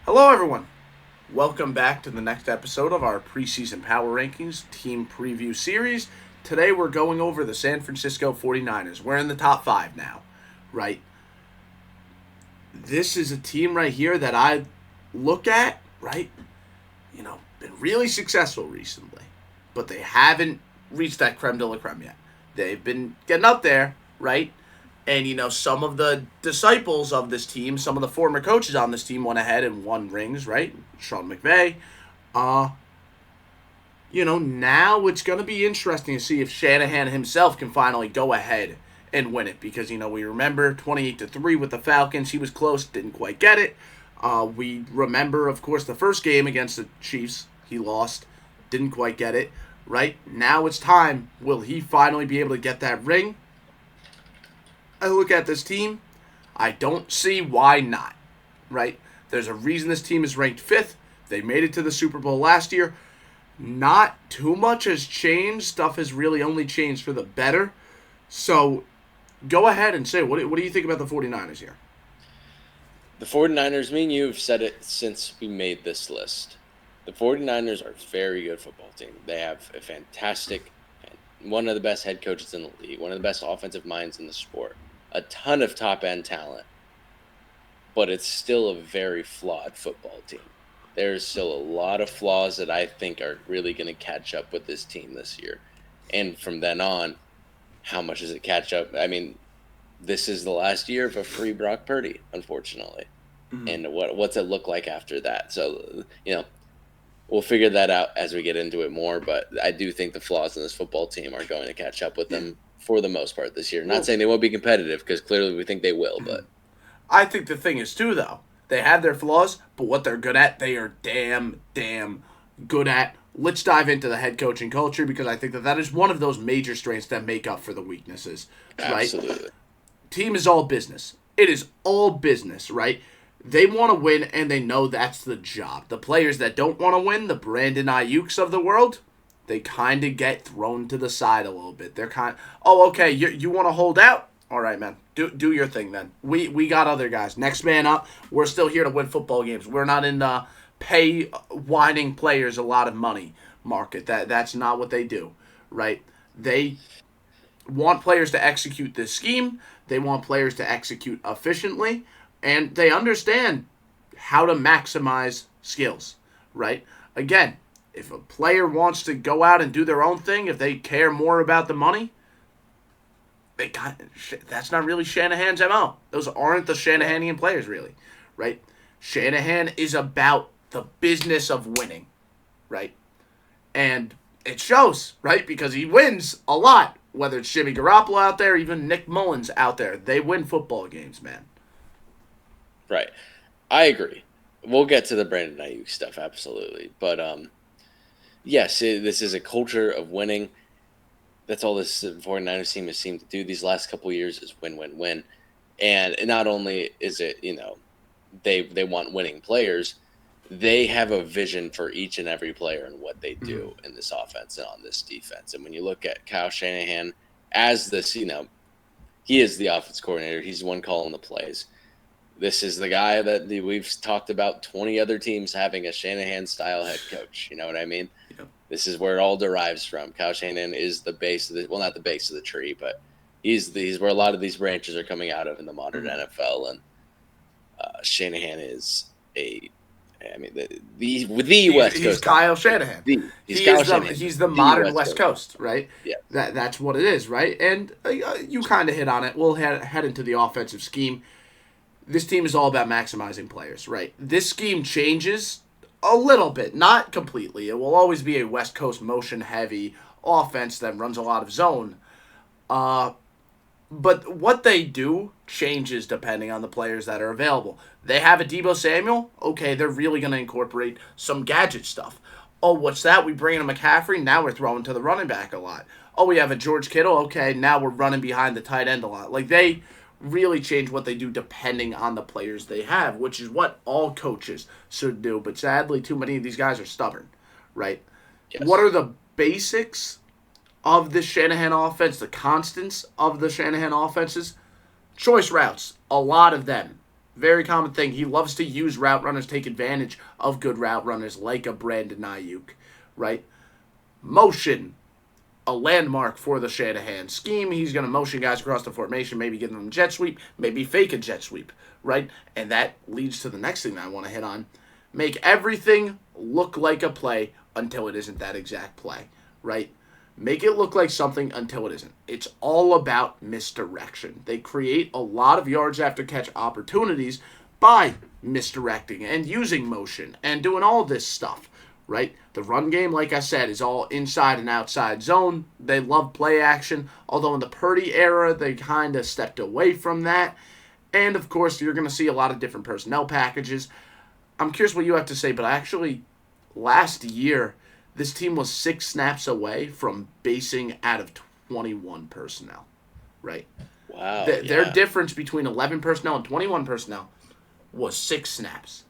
Hello, everyone. Welcome back to the next episode of our preseason Power Rankings team preview series. Today, we're going over the San Francisco 49ers. We're in the top five now, right? This is a team right here that I look at, right? Been really successful recently, but they haven't reached that creme de la creme yet. They've been getting up there, right? And, some of the disciples of this team, some of the former coaches on this team went ahead and won rings, right? Sean McVay. Now it's going to be interesting to see if Shanahan himself can finally go ahead and win it. Because, we remember 28-3 with the Falcons. He was close, didn't quite get it. We remember, of course, the first game against the Chiefs. He lost, didn't quite get it, right? Now it's time. Will he finally be able to get that ring? I look at this team, I don't see why not, right? There's a reason this team is ranked 5th. They made it to the Super Bowl last year. Not too much has changed. Stuff has really only changed for the better. So go ahead and say, what do you think about the 49ers here? The 49ers, me and you have said it since we made this list. The 49ers are a very good football team. They have a fantastic, one of the best head coaches in the league, one of the best offensive minds in the sport. A ton of top-end talent, but it's still a very flawed football team. There's still a lot of flaws that I think are really going to catch up with this team this year. And from then on, how much does it catch up? I mean, this is the last year of a free Brock Purdy, unfortunately. Mm-hmm. And what's it look like after that? So, we'll figure that out as we get into it more, but I do think the flaws in this football team are going to catch up with them for the most part this year. Not saying they won't be competitive, because clearly we think they will, but I think the thing is, too, though, they have their flaws, but what they're good at, they are damn good at. Let's dive into the head coaching culture, because I think that is one of those major strengths that make up for the weaknesses, right? Absolutely. Team is all business. It is all business, right? They want to win, and they know that's the job. The players that don't want to win, the Brandon Ayuks of the world, they kind of get thrown to the side a little bit. They're okay, you want to hold out? All right, man. Do your thing then. We got other guys. Next man up. We're still here to win football games. We're not in the pay whining players a lot of money market. That's not what they do, right? They want players to execute this scheme. They want players to execute efficiently. And they understand how to maximize skills, right? Again, if a player wants to go out and do their own thing, if they care more about the money, that's not really Shanahan's MO. Those aren't the Shanahanian players, really, right? Shanahan is about the business of winning, right? And it shows, right? Because he wins a lot, whether it's Jimmy Garoppolo out there, even Nick Mullins out there. They win football games, man. Right. I agree. We'll get to the Brandon Ayuk stuff, absolutely. But, yes, this is a culture of winning. That's all this 49ers team has seemed to do these last couple of years is win, win, win. And not only is it, they want winning players, they have a vision for each and every player and what they do in this offense and on this defense. And when you look at Kyle Shanahan as this, he is the offense coordinator. He's the one calling the plays. This is the guy that we've talked about 20 other teams having a Shanahan-style head coach. You know what I mean? Yep. This is where it all derives from. Kyle Shanahan is the base of not the base of the tree, but he's where a lot of these branches are coming out of in the modern NFL. And Shanahan is the West Coast. He's Kyle Shanahan. He's the modern West Coast, right? Yeah. That's what it is, right? And you kind of hit on it. We'll head into the offensive scheme. This team is all about maximizing players, right? This scheme changes a little bit, not completely. It will always be a West Coast motion-heavy offense that runs a lot of zone. But what they do changes depending on the players that are available. They have a Deebo Samuel. Okay, they're really going to incorporate some gadget stuff. Oh, what's that? We bring in a McCaffrey. Now we're throwing to the running back a lot. Oh, we have a George Kittle. Okay, now we're running behind the tight end a lot. Like, they really change what they do depending on the players they have, which is what all coaches should do. But sadly, too many of these guys are stubborn, right? Yes. What are the basics of the Shanahan offense, the constants of the Shanahan offenses? Choice routes, a lot of them, Very common thing. He loves to use route runners, take advantage of good route runners like a Brandon Ayuk, right? Motion, a landmark for the Shanahan scheme. He's going to motion guys across the formation, maybe give them a jet sweep, maybe fake a jet sweep, right? And that leads to the next thing that I want to hit on. Make everything look like a play until it isn't that exact play, right? Make it look like something until it isn't. It's all about misdirection. They create a lot of yards after catch opportunities by misdirecting and using motion and doing all this stuff, right? The run game, like I said, is all inside and outside zone. They love play action, although in the Purdy era, they kind of stepped away from that. And, of course, you're going to see a lot of different personnel packages. I'm curious what you have to say, but actually, last year, this team was 6 snaps away from basing out of 21 personnel, right? Wow. Their difference between 11 personnel and 21 personnel was 6 snaps.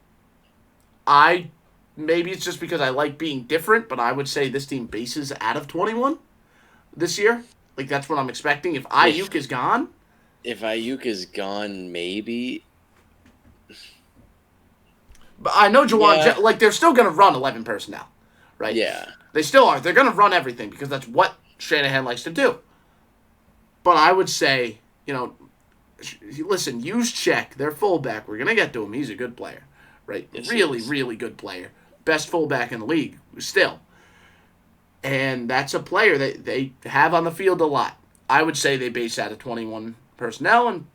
Maybe it's just because I like being different, but I would say this team bases out of 21 this year. Like, that's what I'm expecting. If Ayuk is gone. If Ayuk is gone, maybe. But I know Juwan, they're still going to run 11 personnel, right? Yeah. They still are. They're going to run everything because that's what Shanahan likes to do. But I would say, listen, use Check, their fullback. We're going to get to him. He's a good player, right? Yes, really, really good player. Best fullback in the league, still. And that's a player that they have on the field a lot. I would say they base out of 21 personnel, and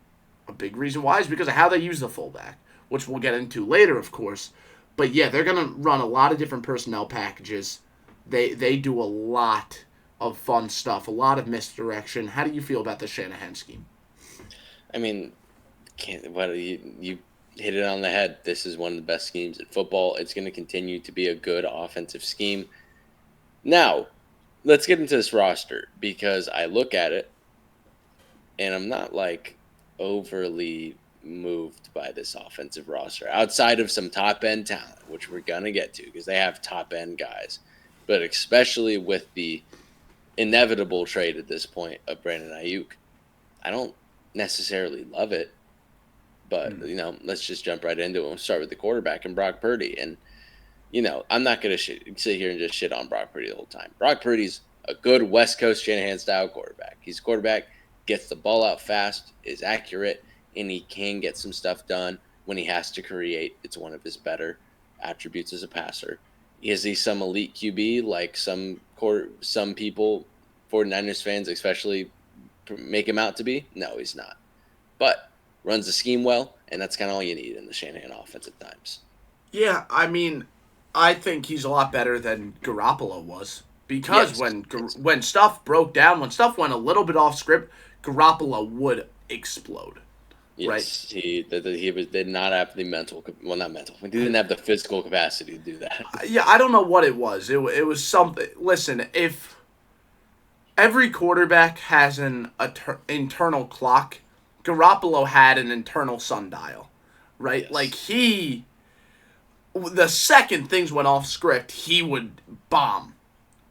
a big reason why is because of how they use the fullback, which we'll get into later, of course. But yeah, they're going to run a lot of different personnel packages. They do a lot of fun stuff, a lot of misdirection. How do you feel about the Shanahan scheme? I mean, you hit it on the head. This is one of the best schemes in football. It's going to continue to be a good offensive scheme. Now, let's get into this roster because I look at it and I'm not overly moved by this offensive roster outside of some top end talent, which we're going to get to because they have top end guys, but especially with the inevitable trade at this point of Brandon Ayuk. I don't necessarily love it, but let's just jump right into it. We'll start with the quarterback and Brock Purdy. And I'm not going to sit here and just shit on Brock Purdy the whole time. Brock Purdy's a good West Coast Shanahan style quarterback. He's a quarterback, gets the ball out fast, is accurate, and he can get some stuff done when he has to create. It's one of his better attributes as a passer. Is he some elite QB like some people, 49ers fans especially, make him out to be? No, he's not. But runs the scheme well, and that's kind of all you need in the Shanahan offense at times. Yeah, I mean, I think he's a lot better than Garoppolo was. Because when stuff broke down, when stuff went a little bit off script, Garoppolo would explode. Yes, right? He did not have the he didn't have the physical capacity to do that. Yeah, I don't know what it was. It was something. Listen, if every quarterback has an internal clock, Garoppolo had an internal sundial, right? Yes. The second things went off script, he would bomb.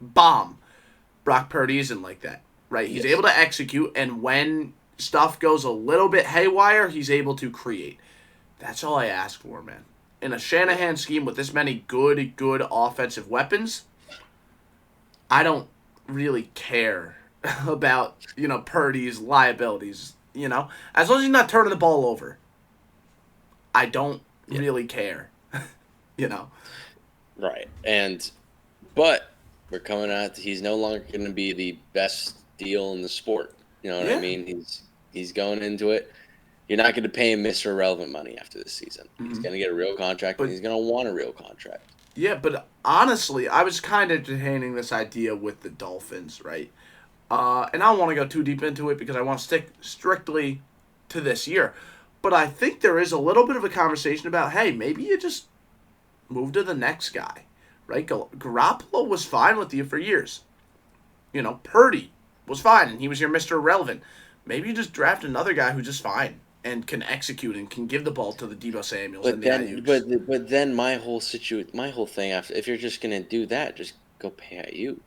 Brock Purdy isn't like that, right? He's able to execute, and when stuff goes a little bit haywire, he's able to create. That's all I ask for, man. In a Shanahan scheme with this many good offensive weapons, I don't really care about, Purdy's liabilities, As long as he's not turning the ball over, I don't really care, Right. But we're coming out, he's no longer going to be the best deal in the sport. You know what I mean? He's going into it. You're not going to pay him Mr. Irrelevant money after this season. Mm-hmm. He's going to get a real contract, and he's going to want a real contract. Yeah, but honestly, I was kind of entertaining this idea with the Dolphins, right? And I don't want to go too deep into it because I want to stick strictly to this year. But I think there is a little bit of a conversation about, hey, maybe you just move to the next guy, right? Garoppolo was fine with you for years. Purdy was fine, and he was your Mr. Irrelevant. Maybe you just draft another guy who's just fine and can execute and can give the ball to the Deebo Samuels and the Ayuks. But then my whole thing after, if you're just gonna do that, just go pay Ayuk.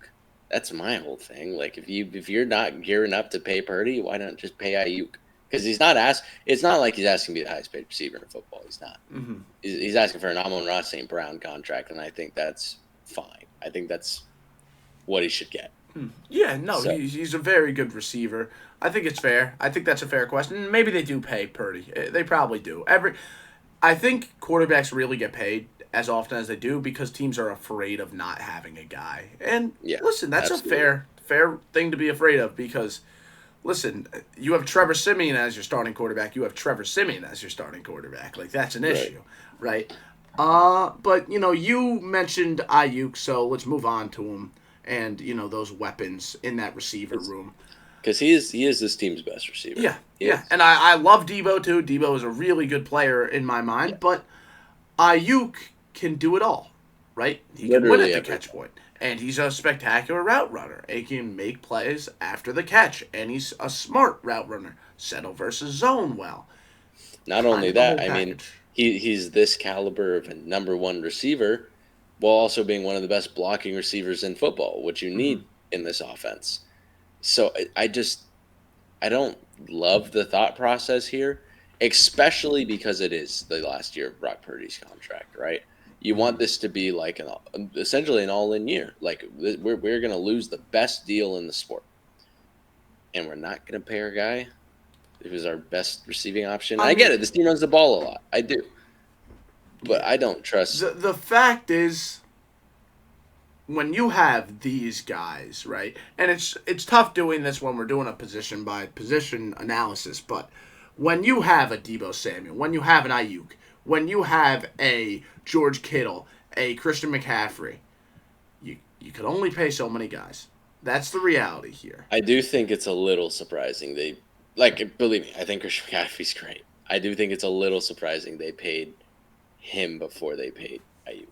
That's my whole thing. Like if you're not gearing up to pay Purdy, why not just pay Ayuk? because it's not like he's asking to be the highest paid receiver in football. He's not. Mm-hmm. He's asking for an Amon-Ra St. Brown contract, and I think that's fine. I think that's what he should get. Yeah, no, So, he's a very good receiver. I think it's fair. I think that's a fair question. Maybe they do pay Purdy. They probably do. I think quarterbacks really get paid as often as they do because teams are afraid of not having a guy. And yeah, listen, that's absolutely. a fair thing to be afraid of because listen, you have Trevor Siemian as your starting quarterback. You have Trevor Siemian as your starting quarterback. Like that's an issue, right? But you mentioned Ayuk, so let's move on to him and those weapons in that receiver room. Because he is this team's best receiver. Yeah, yeah, and I love Debo too. Debo is a really good player in my mind, Yeah. but Ayuk can do it all, right? He can win Literally at the everything. catch point, and he's a spectacular route runner. He can make plays after the catch, and he's a smart route runner. Settle versus zone well. Not Kind only of the whole that, I mean, package. he's this caliber of a number one receiver, while also being one of the best blocking receivers in football, which you need in this offense. So I don't love the thought process here, especially because it is the last year of Brock Purdy's contract, right? You want this to be like essentially an all-in year. Like we're going to lose the best deal in the sport, and we're not going to pay our guy who's our best receiving option. And I get it. This team runs the ball a lot. I do, but I don't trust. The fact is, when you have these guys, right, and it's tough doing this when we're doing a position by position analysis, but when you have a Debo Samuel, when you have an Ayuk, when you have a George Kittle, a Christian McCaffrey, you can only pay so many guys. That's the reality here. I do think it's a little surprising. Believe me, I think Christian McCaffrey's great. I do think it's a little surprising they paid him before they paid Ayuk.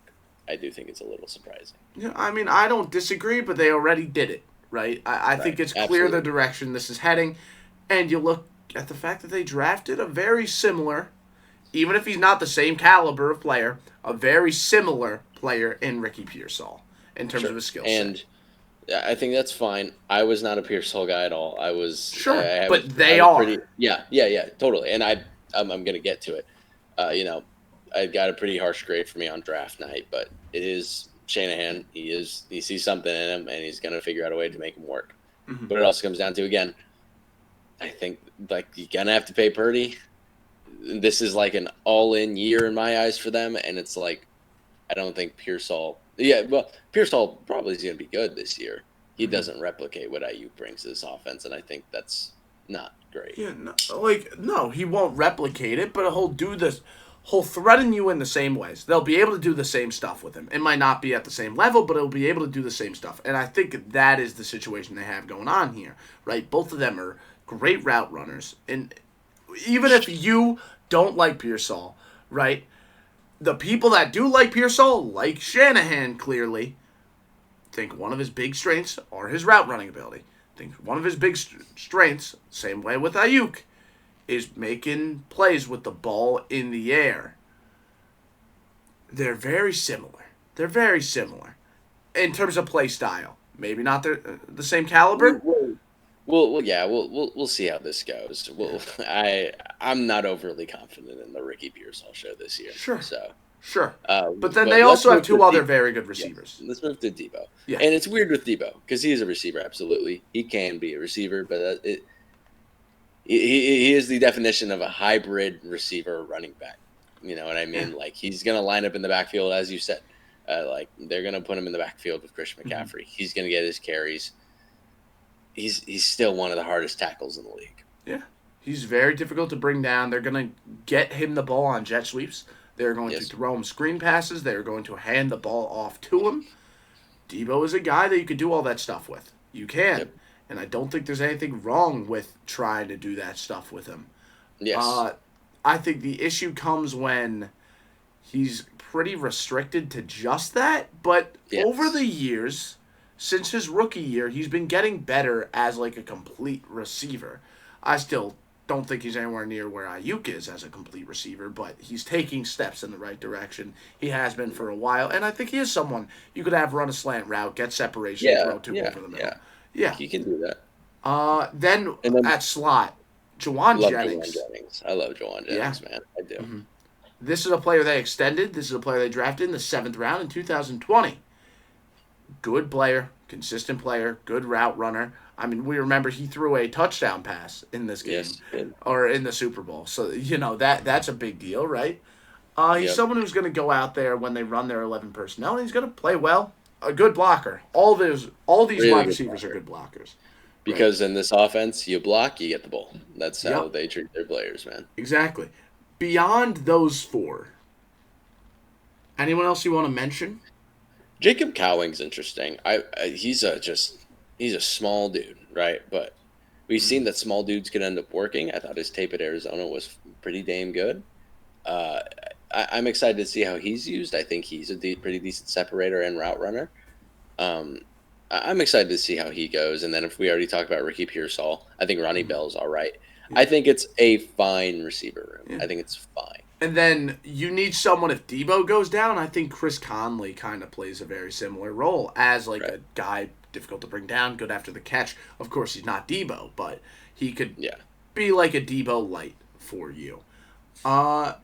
I do think it's a little surprising. Yeah, I mean, I don't disagree, but they already did it, right? I think it's clear Absolutely. the direction this is heading, and you look at the fact that they drafted a very similar, even if he's not the same caliber of player, a very similar player in Ricky Pearsall in terms of his skill set. And I think that's fine. I was not a Pearsall guy at all. I was Sure, I but was, they I was are. pretty, yeah, totally. And I'm going to get to it. I got a pretty harsh grade for me on draft night, but it is Shanahan. He sees something in him, and he's going to figure out a way to make him work. Mm-hmm. But it also comes down to, again, I think you're going to have to pay Purdy. This is like an all-in year in my eyes for them, and it's like I don't think Pearsall. Yeah, well, Pearsall probably is going to be good this year. He doesn't replicate what Ayuk brings to this offense, and I think that's not great. Yeah, no, he won't replicate it, but he'll do this. He'll threaten you in the same ways. They'll be able to do the same stuff with him. It might not be at the same level, but he'll be able to do the same stuff. And I think that is the situation they have going on here, right? Both of them are great route runners. And even if you don't like Pearsall, right, the people that do like Pearsall, like Shanahan clearly, think one of his big strengths are his route running ability. Think one of his big strengths, same way with Ayuk, is making plays with the ball in the air. They're very similar. In terms of play style. Maybe not the same caliber. We'll see how this goes. I'm not overly confident in the Ricky Pearsall show this year. Sure. But then they also have two other very good receivers. Yeah, let's move to Debo. Yeah. And it's weird with Debo because he is a receiver, absolutely. He can be a receiver, but he is the definition of a hybrid receiver running back. You know what I mean? Yeah. Like he's going to line up in the backfield, as you said. Like they're going to put him in the backfield with Christian McCaffrey. Mm-hmm. He's going to get his carries. He's still one of the hardest tackles in the league. Yeah. He's very difficult to bring down. They're going to get him the ball on jet sweeps. They're going to throw him screen passes. They're going to hand the ball off to him. Debo is a guy that you could do all that stuff with. You can. Yep. And I don't think there's anything wrong with trying to do that stuff with him. Yes. I think the issue comes when he's pretty restricted to just that. But over the years, since his rookie year, he's been getting better as like a complete receiver. I still don't think he's anywhere near where Ayuk is as a complete receiver, but he's taking steps in the right direction. He has been for a while, and I think he is someone you could have run a slant route, get separation, throw two over the middle. Yeah, he can do that. Then at slot, Jawan Love Jawan Jennings. Jennings. I love Jawan Yeah. Jennings, man. I do. Mm-hmm. This is a player they extended. This is a player they drafted in the 7th round in 2020. Good player, consistent player, good route runner. I mean, we remember he threw a touchdown pass in this game, Yes, good. or in the Super Bowl. So that's a big deal, right? He's Yep. someone who's going to go out there when they run their 11 personnel, and he's going to play well. A good blocker. All these Really wide good receivers are blocker. good blockers. Right. Because in this offense, you block, you get the ball. That's how Yep. they treat their players, man. Exactly. Beyond those four, anyone else you want to mention? Jacob Cowing's interesting. He's a small dude, right? But we've seen that small dudes can end up working. I thought his tape at Arizona was pretty damn good. Uh, I'm excited to see how he's used. I think he's a pretty decent separator and route runner. Um, I'm excited to see how he goes. And then if we already talked about Ricky Pearsall, I think Ronnie Bell's all right. Yeah. I think it's a fine receiver room. Yeah. I think it's fine. And then you need someone if Debo goes down. I think Chris Conley kind of plays a very similar role as like Right. a guy difficult to bring down, good after the catch. Of course, he's not Debo, but he could be like a Debo light for you.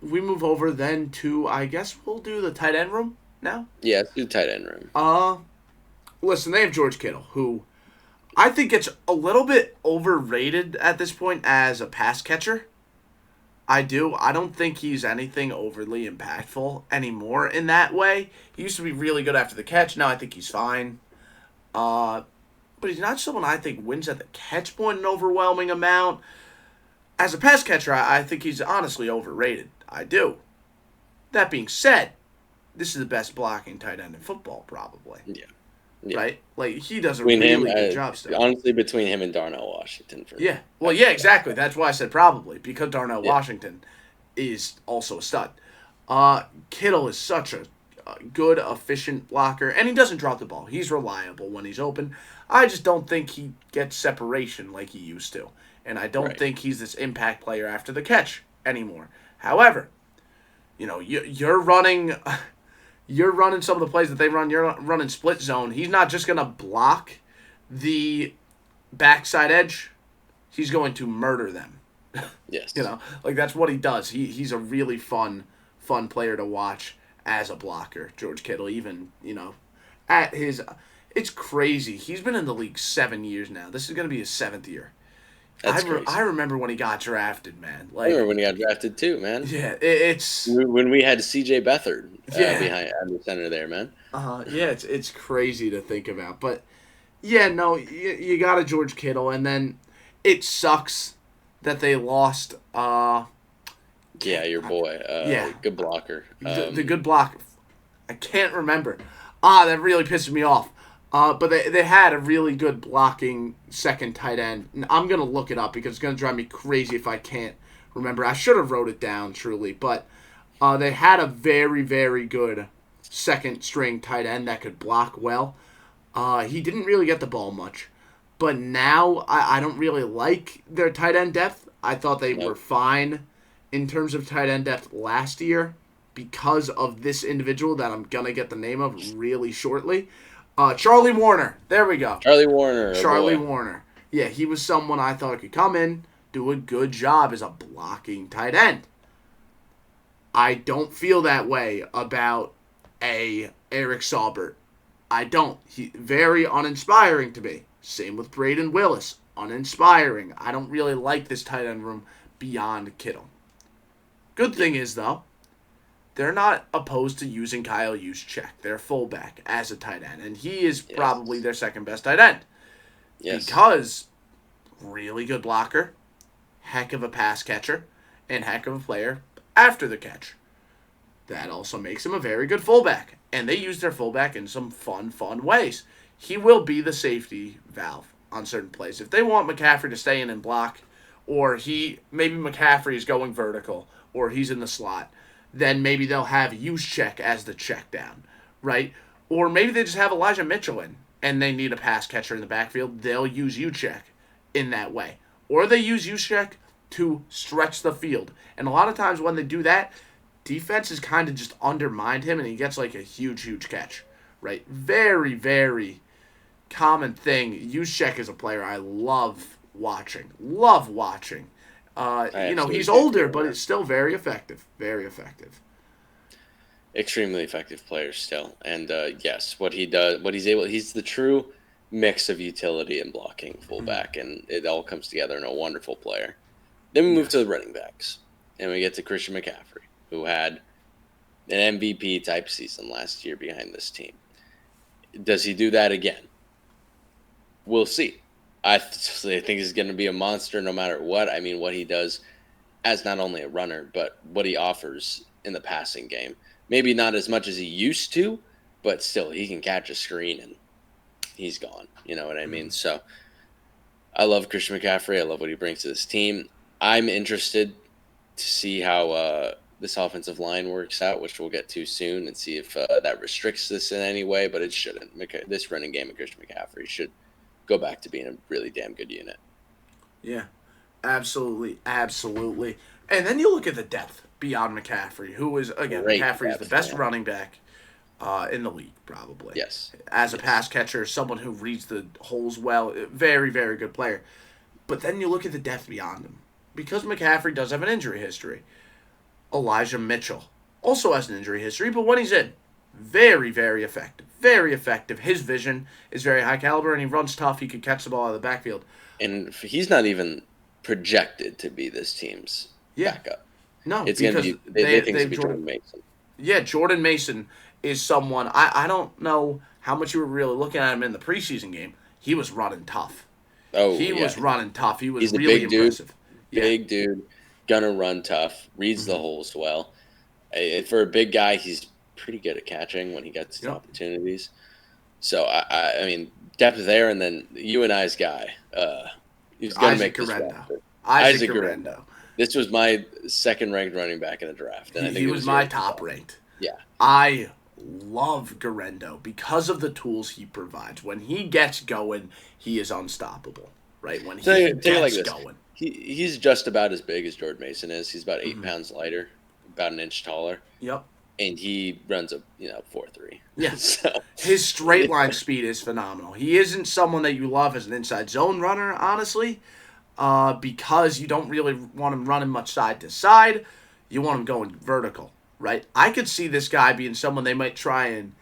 We move over then to, I guess we'll do the tight end room now. Yeah, let's do tight end room. Listen, they have George Kittle, who I think gets a little bit overrated at this point as a pass catcher. I do. I don't think he's anything overly impactful anymore in that way. He used to be really good after the catch. Now I think he's fine. But he's not someone I think wins at the catch point an overwhelming amount. As a pass catcher, I think he's honestly overrated. I do. That being said, this is the best blocking tight end in football, probably. Yeah. Right? Like, he does a Between really him, good job still. honestly, between him and Darnell Washington. Yeah. Well, yeah, exactly. That's why I said probably, because Darnell Washington is also a stud. Kittle is such a good, efficient blocker, and he doesn't drop the ball. He's reliable when he's open. I just don't think he gets separation like he used to, and I don't think he's this impact player after the catch anymore. However, you're running... You're running some of the plays that they run. You're running split zone. He's not just going to block the backside edge. He's going to murder them. Yes. That's what he does. He's a really fun player to watch as a blocker, George Kittle. Even, at his... It's crazy. He's been in the league 7 years now. This is going to be his 7th year. That's crazy. I remember when he got drafted, man. I remember when he got drafted too, man. Yeah, it's... When we had C.J. Beathard behind at the center there, man. Yeah, it's crazy to think about. But, yeah, no, you got a George Kittle, and then it sucks that they lost... yeah, your boy. Good blocker. The good block. I can't remember. That really pisses me off. But they had a really good blocking second tight end. And I'm going to look it up because it's going to drive me crazy if I can't remember. I should have wrote it down, truly. But they had a very, very good second string tight end that could block well. He didn't really get the ball much. But now I don't really like their tight end depth. I thought they were fine in terms of tight end depth last year because of this individual that I'm going to get the name of really shortly. Charlie Warner. There we go. Charlie Warner. Warner. Yeah, he was someone I thought could come in, do a good job as a blocking tight end. I don't feel that way about a Eric Saubert. I don't. He very uninspiring to me. Same with Braden Willis. Uninspiring. I don't really like this tight end room beyond Kittle. Good thing is, though, they're not opposed to using Kyle Juszczyk, their fullback, as a tight end. And he is probably their second best tight end. Yes. Because really good blocker, heck of a pass catcher, and heck of a player after the catch. That also makes him a very good fullback. And they use their fullback in some fun ways. He will be the safety valve on certain plays. If they want McCaffrey to stay in and block, or maybe McCaffrey is going vertical, or he's in the slot, then maybe they'll have Juszczyk as the check down, right? Or maybe they just have Elijah Mitchell in, and they need a pass catcher in the backfield. They'll use Juszczyk in that way. Or they use Juszczyk to stretch the field. And a lot of times when they do that, defenses kind of just undermined him, and he gets like a huge catch, right? Very, very common thing. Juszczyk is a player I love watching. He's older, but it's still very effective. Very effective. Extremely effective player still. And yes, what he does, he's the true mix of utility and blocking fullback, and it all comes together in a wonderful player. Then we move to the running backs, and we get to Christian McCaffrey, who had an MVP type season last year behind this team. Does he do that again? We'll see. I think he's going to be a monster no matter what. I mean, what he does as not only a runner, but what he offers in the passing game. Maybe not as much as he used to, but still, he can catch a screen and he's gone. You know what I mean? So I love Christian McCaffrey. I love what he brings to this team. I'm interested to see how this offensive line works out, which we'll get to soon, and see if that restricts this in any way, but it shouldn't. This running game of Christian McCaffrey should go back to being a really damn good unit. Yeah, absolutely, absolutely. And then you look at the depth beyond McCaffrey, who is, again, McCaffrey is the best running back in the league, probably. Yes. As a pass catcher, someone who reads the holes well, very, very good player. But then you look at the depth beyond him. Because McCaffrey does have an injury history, Elijah Mitchell also has an injury history, but when he's in, very, very effective. Very effective. His vision is very high caliber, and he runs tough. He could catch the ball out of the backfield. And he's not even projected to be this team's backup. No, it's going to be they think it's going to be Jordan Mason. Yeah, Jordan Mason is someone, I don't know how much you were really looking at him in the preseason game. He was running tough. He was running tough. He was He's really impressive. Big dude, gonna run tough, reads the holes well. For a big guy, he's pretty good at catching when he gets his opportunities. So, I mean, depth there, and then you and I's guy. He's going to make this roster. Isaac Guerendo. This was my second-ranked running back in the draft. And I think he was my top-ranked. Yeah. I love Guerendo because of the tools he provides. When he gets going, he is unstoppable, right? When he gets going. He's just about as big as Jordan Mason is. He's about 8 pounds lighter, about an inch taller. Yep. And he runs a 4.3. Yeah. So, his straight line speed is phenomenal. He isn't someone that you love as an inside zone runner, honestly, because you don't really want him running much side to side. You want him going vertical, right? I could see this guy being someone they might try and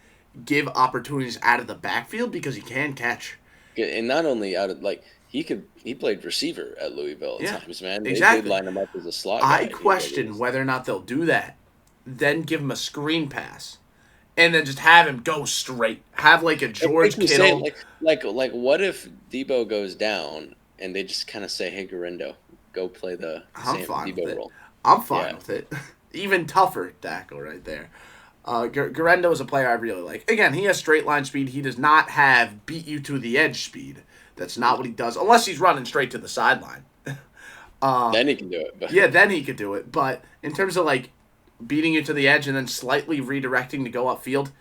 give opportunities out of the backfield because he can catch. And not only out of he played receiver at Louisville at times, man. Exactly. They line him up as a slot guy. I question whether or not they'll do that. Then give him a screen pass, and then just have him go straight. Have a George Kittle. Like what if Debo goes down and they just kind of say, "Hey, Guerendo, go play the Debo role." I'm fine with it. Even tougher tackle right there. Guerendo is a player I really like. Again, he has straight line speed. He does not have beat you to the edge speed. That's not what he does, unless he's running straight to the sideline. Then he can do it. Yeah, then he could do it. But in terms of beating you to the edge and then slightly redirecting to go upfield,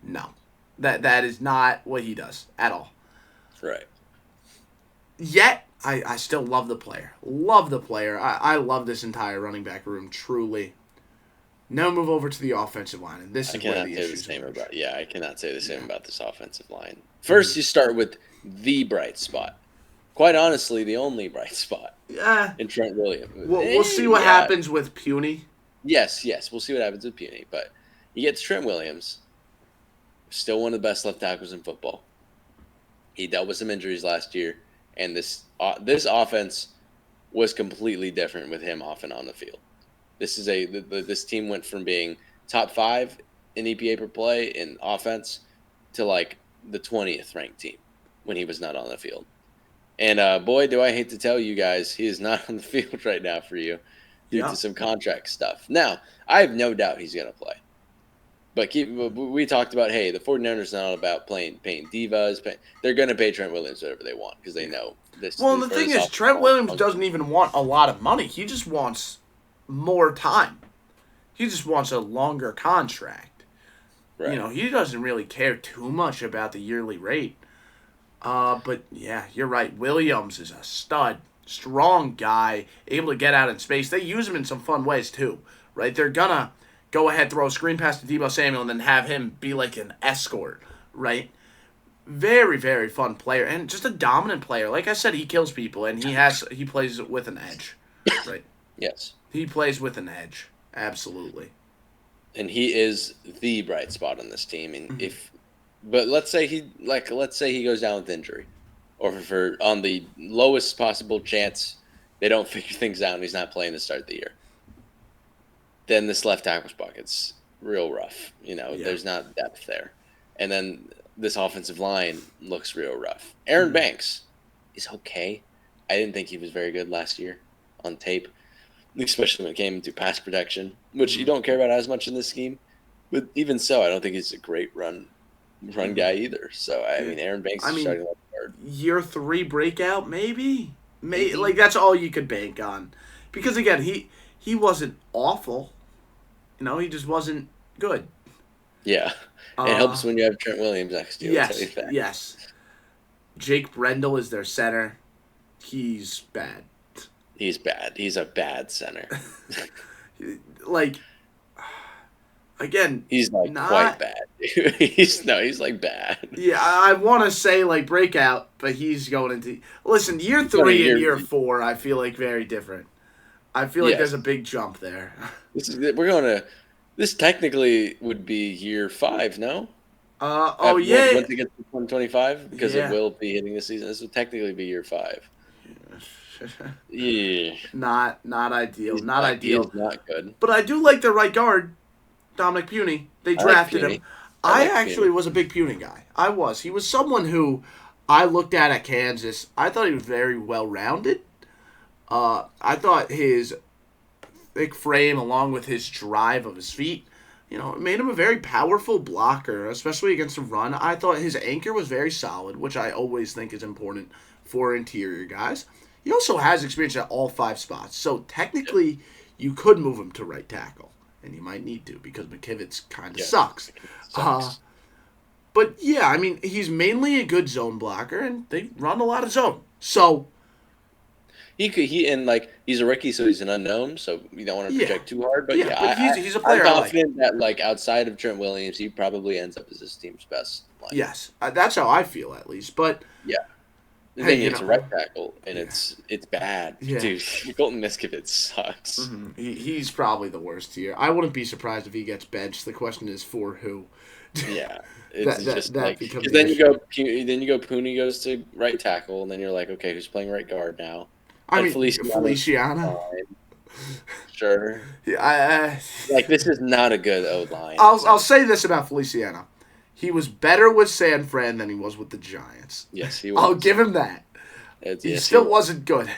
no. That is not what he does at all. Right. Yet, I still love the player. Love the player. I love this entire running back room, truly. Now move over to the offensive line, and this is where the issues are. I cannot say the same about this offensive line. First, you start with the bright spot. Quite honestly, the only bright spot. Yeah. In Trent Williams. We'll see what happens with Puny. Yes, we'll see what happens with Puny. But you get to Trent Williams, still one of the best left tackles in football. He dealt with some injuries last year, and this offense was completely different with him off and on the field. This team went from being top 5 in EPA per play in offense to the 20th ranked team when he was not on the field. And boy, do I hate to tell you guys, he is not on the field right now for you due to some contract stuff. Now, I have no doubt he's going to play. But we talked about, hey, the 49ers are not about paying divas. They're going to pay Trent Williams whatever they want because they know this. Well, the thing is, Trent Williams doesn't even want a lot of money. He just wants more time. He just wants a longer contract. Right. He doesn't really care too much about the yearly rate. But yeah, you're right. Williams is a stud, strong guy, able to get out in space. They use him in some fun ways too, right? They're gonna go ahead, throw a screen pass to Deebo Samuel, and then have him be like an escort, right? Very, very fun player, and just a dominant player. Like I said, he kills people, and he plays with an edge. Right. Yes. He plays with an edge. Absolutely. And he is the bright spot on this team. And Mm-hmm. but let's say he goes down with injury, or for on the lowest possible chance they don't figure things out and he's not playing to start the year. Then this left tackle spot gets real rough. There's not depth there. And then this offensive line looks real rough. Aaron Banks is okay. I didn't think he was very good last year on tape, especially when it came to pass protection, which you don't care about as much in this scheme. But even so, I don't think he's a great run guy either. So, I mean, Aaron Banks is starting left guard. Year 3 breakout, maybe? Like, that's all you could bank on. Because, again, he wasn't awful. He just wasn't good. Yeah. It helps when you have Trent Williams next to you. Yes. Jake Brendel is their center. He's bad. He's bad. He's a bad center. Again, he's quite bad. he's bad. Yeah, I want to say breakout, but he's going into year 3 and year 4. I feel like very different. I feel like there's a big jump there. This technically would be year 5, no? Once it gets to 2025, because it will be hitting the season. This would technically be year 5. Yeah. Not ideal. He's not good. But I do like their right guard, Dominic Puny. They drafted him. I actually was a big Puny guy. I was. He was someone who I looked at Kansas. I thought he was very well-rounded. I thought his thick frame, along with his drive of his feet, it made him a very powerful blocker, especially against the run. I thought his anchor was very solid, which I always think is important for interior guys. He also has experience at all 5 spots, so technically you could move him to right tackle, and you might need to because McKivitz kind of sucks. But yeah, I mean, he's mainly a good zone blocker, and they run a lot of zone. So he's a rookie, so he's an unknown, so you don't want to project too hard. But he's a player. I'm confident that outside of Trent Williams, he probably ends up as his team's best. Yes, that's how I feel at least. But yeah. It's a right tackle, and it's bad. Yeah. Dude, Colton Miskevitz sucks. Mm-hmm. He's probably the worst here. I wouldn't be surprised if he gets benched. The question is for who. Yeah, it's because then you go Pooney goes to right tackle, and then you're like, okay, who's playing right guard now? Feliciano. Sure. Yeah, this is not a good O line. I'll say this about Feliciano. He was better with San Fran than he was with the Giants. Yes, he was. I'll give him that. He still wasn't good.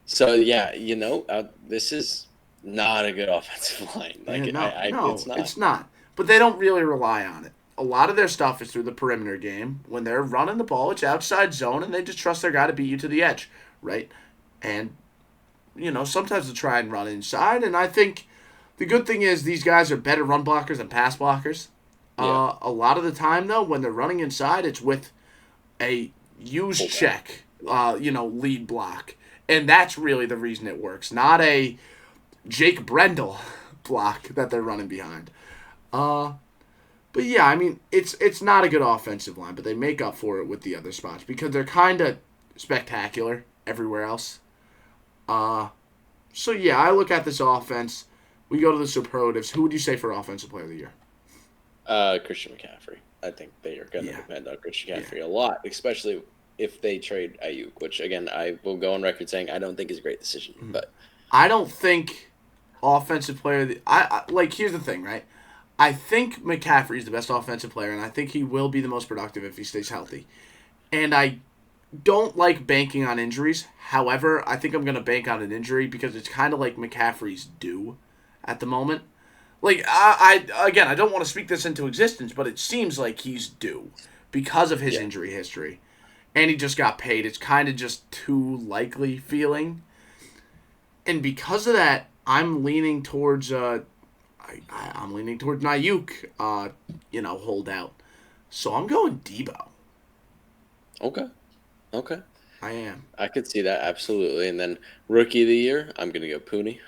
So, this is not a good offensive line. It's not. But they don't really rely on it. A lot of their stuff is through the perimeter game. When they're running the ball, it's outside zone, and they just trust their guy to beat you to the edge, right? And, sometimes they'll try and run inside, and I think the good thing is these guys are better run blockers than pass blockers. Yeah. A lot of the time, though, when they're running inside, it's with a use check, lead block. And that's really the reason it works, not a Jake Brendel block that they're running behind. But yeah, I mean, it's not a good offensive line, but they make up for it with the other spots because they're kind of spectacular everywhere else. So yeah, I look at this offense. We go to the superlatives. Who would you say for Offensive Player of the Year? Christian McCaffrey. I think they are going to depend on Christian McCaffrey a lot, especially if they trade Ayuk, which, again, I will go on record saying I don't think is a great decision. But I don't think Offensive Player of the here's the thing, right? I think McCaffrey is the best offensive player, and I think he will be the most productive if he stays healthy. And I don't like banking on injuries. However, I think I'm going to bank on an injury because it's kind of like McCaffrey's due at the moment. I don't want to speak this into existence, but it seems like he's due because of his injury history. And he just got paid. It's kind of just too likely feeling. And because of that, I'm leaning towards Ayuk, holdout. So I'm going Debo. Okay. I am. I could see that, absolutely. And then Rookie of the Year, I'm going to go Pooney.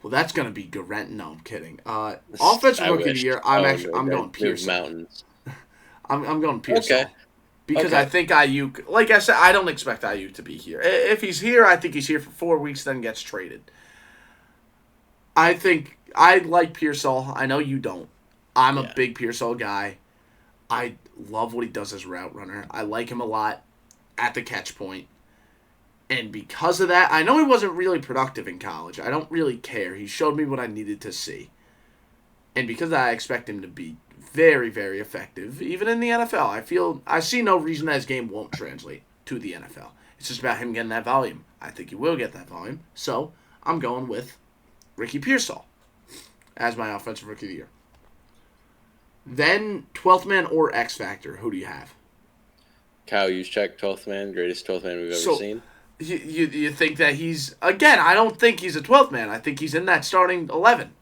Well, that's going to be Garrett. No, I'm kidding. Offensive Rookie of the Year, I'm going Pearson. Mountains. I'm going Pearson. Okay. Because Okay. I think Ayuk, like I said, I don't expect Ayuk to be here. If he's here, I think he's here for 4 weeks, then gets traded. I think I like Pearsall. I know you don't. I'm a Yeah. big Pearsall guy. I love what he does as a route runner. I like him a lot at the catch point. And because of that, I know he wasn't really productive in college. I don't really care. He showed me what I needed to see. And because I expect him to be very, very effective, even in the NFL, I see no reason that his game won't translate to the NFL. It's just about him getting that volume. I think he will get that volume. So I'm going with Ricky Pearsall as my offensive rookie of the year. Then 12th man or X Factor, who do you have? Kyle Juszczyk, 12th man, greatest 12th man we've ever So seen. you think that he's, again, I don't think he's a 12th man. I think he's in that starting 11.